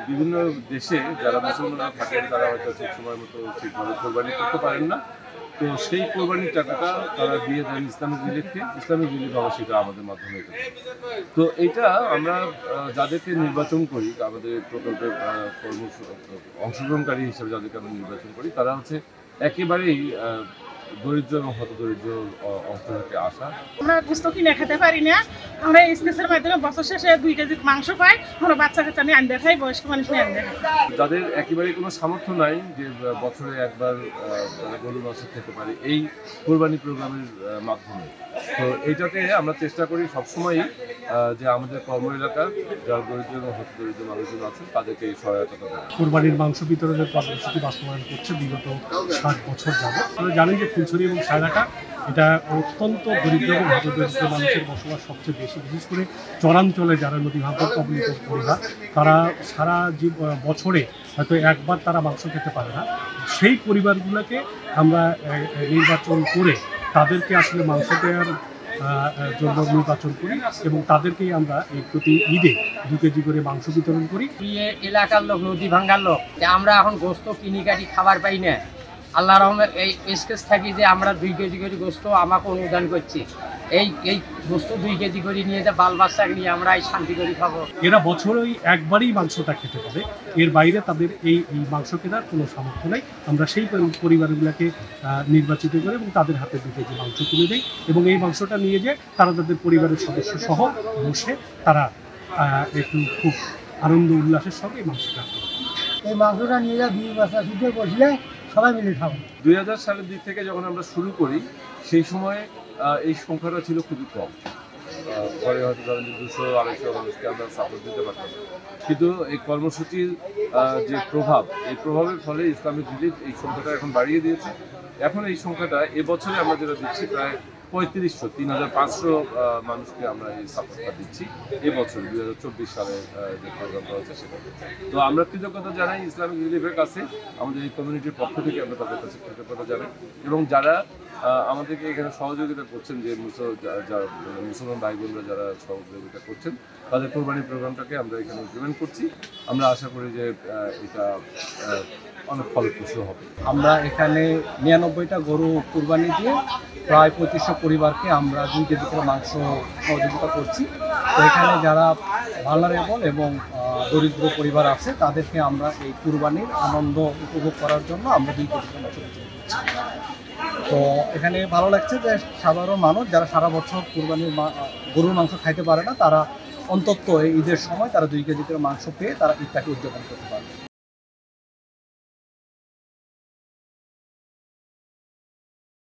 বিভিন্ন দেশে যারা মুসলমানরা থাকেন তারা হয়তো ঠিক সময় মতো ঠিকভাবে কোরবানি করতে পারেন না। তো সেই কোরবানির টাকাটা তারা দিয়ে দেন ইসলামিক রিলিফকে, ইসলামিক রিলিফ আবার সেটা আমাদের মাধ্যমে করে। তো এইটা আমরা যাদেরকে নির্বাচন করি, আমাদের প্রকল্পের অংশগ্রহণকারী হিসেবে যাদেরকে আমরা নির্বাচন করি, তারা হচ্ছে একেবারেই দরিদ্র এবং হতদরিদ্র অংশ থেকে আসা। আমরা গোস্ত কিনে খেতে পারি না, আমরা স্পেসের মাধ্যমে বছর শেষে 2 কেজি মাংস পাই, আমরা বাচ্চা কাচ্চা নিয়ে আনতে খাই, বয়স্ক মানুষ নিয়ে আনতে খাই। যাদের একেবারেই কোনো সামর্থ্য নাই যে বছরে একবার গরুর মাংস খেতে পারে এই কোরবানি প্রোগ্রামের মাধ্যমে, তো এইটাতে আমরা চেষ্টা করি সবসময়ই যে আমাদের কর্ম এলাকার যারা দরিদ্র এবং হতদরিদ্র মানুষজন আছেন তাদেরকে এই সহায়তাটা দেয়। কোরবানির মাংস বিতরণের কর্মসূচি বাস্তবায়ন করছে বিগত 60 বছর যাবত। আমরা জানি যে ফুলছড়ি এবং সায়লাটা এটা অত্যন্ত দরিদ্র এবং হতদরিদ্র মানুষের বসবাস সবচেয়ে বেশি, বিশেষ করে চরাঞ্চলে যারা নদীভাঙ্গন কবলিত পরিবার, তারা সারা বছরে হয়তো একবার তারা মাংস খেতে পারে না। সেই পরিবারগুলোকে আমরা নির্বাচন করে তাদেরকে আসলে মাংস দেওয়ার জন্য নির্বাচন করি এবং তাদেরকেই আমরা এই প্রতি ঈদে 2 কেজি করে মাংস বিতরণ করি। এলাকার লোক, নদী ভাঙ্গার লোক, আমরা এখন গোস্ত কিনি কাটি খাবার পাই না। আল্লাহ রহমত এই স্কেচ থাকি যে আমরা 2 কেজি করে গোস্ত আমাকে অনুদান করছি। এই গোস্ত 2 কেজি করে নিয়ে যা বাল বাচ্চাকে নিয়ে আমরা এই শান্তি করে খাবো। এরা বছরেই একবারই মাংসটা খেতে পারে, এর বাইরে তাদের এই মাংস কেনার কোনো সামর্থ্য নেই। আমরা সেই পরিবারগুলোকে নির্বাচিত করে এবং তাদের হাতে 2 কেজি মাংস তুলে দিই এবং এই মাংসটা নিয়ে যেয়ে তারা তাদের পরিবারের সদস্য সহ বসে তারা একটু খুব আনন্দ উল্লাসের সঙ্গে এই মাংসটা এই মাংসটা নিয়ে যা 2 বছর শুধু বসলে সবাই মিলে খাবো। 2000 সালের দিক থেকে যখন আমরা শুরু করি সেই সময় এই সংখ্যাটা ছিল খুবই কম। পরে হয়তো ধরেন 200-250 মানুষকে আমরা সাপোর্ট দিতে পারতাম, কিন্তু এই কর্মসূচির যে প্রভাব, এই প্রভাবের ফলে ইসলামিক রিলিফ এই সংখ্যাটা এখন বাড়িয়ে দিয়েছে। এখন এই সংখ্যাটা এবছরে আমরা যেটা দিচ্ছি প্রায় 3500 মানুষকে আমরা এই সাপোর্টটা দিচ্ছি এবছর 2024 সালে যে প্রোগ্রামটা হচ্ছে সেটা। তো আমরা কৃতজ্ঞতা জানাই ইসলামিক রিলিফের কাছে, আমাদের এই কমিউনিটির পক্ষ থেকে আমরা তাদের কাছে কৃতজ্ঞতা জানাই এবং যারা আমাদেরকে এখানে সহযোগিতা করছেন, যে মুসলমান ভাই বোনরা যারা সহযোগিতা করছেন, তাদের কোরবানির প্রোগ্রামটাকে আমরা এখানে ইমপ্লিমেন্ট করছি। আমরা আশা করি যে এটা অনেক ফলপ্রসূ হবে। আমরা এখানে 99টা গরু কোরবানি দিয়ে প্রায় 2500 পরিবারকে আমরা 2 কেজি করে মাংস সহযোগিতা করছি। তো এখানে যারা ভালনারেবল এবং দরিদ্র পরিবার আছে তাদেরকে আমরা এই কুরবানির আনন্দ উপভোগ করার জন্য আমরা 2 কেজি করে মাংস করছি। তো এখানে ভালো লাগছে যে সাধারণ মানুষ যারা সারা বছর কুরবানির গরুর মাংস খাইতে পারে না, তারা অন্তত এই ঈদের সময় তারা 2 কেজি করে মাংস পেয়ে তারা ঈদটাকে উদযাপন করতে পারে।